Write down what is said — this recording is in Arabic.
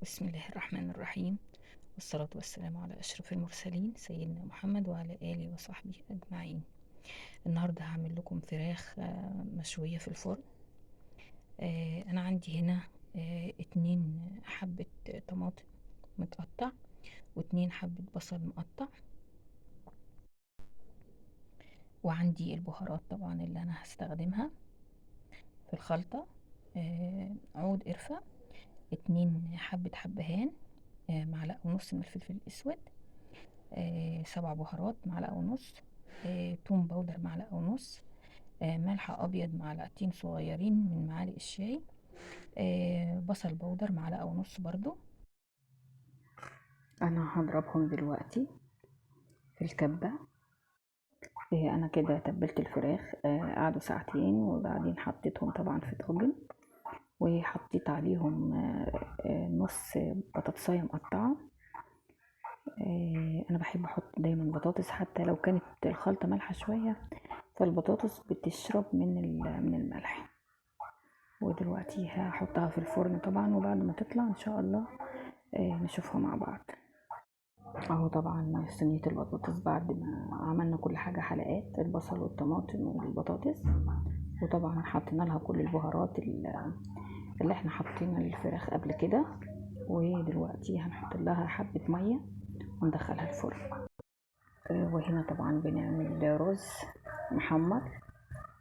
بسم الله الرحمن الرحيم، والصلاة والسلام على أشرف المرسلين سيدنا محمد وعلى آله وصحبه أجمعين. النهاردة هعمل لكم فراخ مشوية في الفرن. أنا عندي هنا 2 حبة طماطم متقطع، و2 حبة بصل مقطع، وعندي البهارات طبعا اللي أنا هستخدمها في الخلطة. عود قرفة، 2 حبة حبهان، معلقة ونص من الفلفل الأسود، 7 بهارات معلقة ونص، توم باودر معلقة ونص، ملح أبيض معلقتين صغيرين من معالق الشاي، بصل باودر معلقة ونص برضو. أنا هضربهم دلوقتي في الكبة. أنا كده تبلت الفراخ، قعدوا ساعتين، وبعدين حطيتهم طبعا في طاجن، وحطيت عليهم نص بطاطساية مقطعة. انا بحب احط دايما بطاطس، حتى لو كانت الخلطة مالحة شوية فالبطاطس بتشرب من الملح. ودلوقتي هحطها في الفرن طبعا، وبعد ما تطلع ان شاء الله نشوفها مع بعض. اهو طبعا صينية البطاطس بعد ما عملنا كل حاجة، حلقات البصل والطماطم والبطاطس، وطبعا حطينا لها كل البهارات اللي احنا حطينا للفراخ قبل كده. ودلوقتي هنحط لها حبة مية وندخلها الفرن. وهنا طبعا بنعمل رز محمر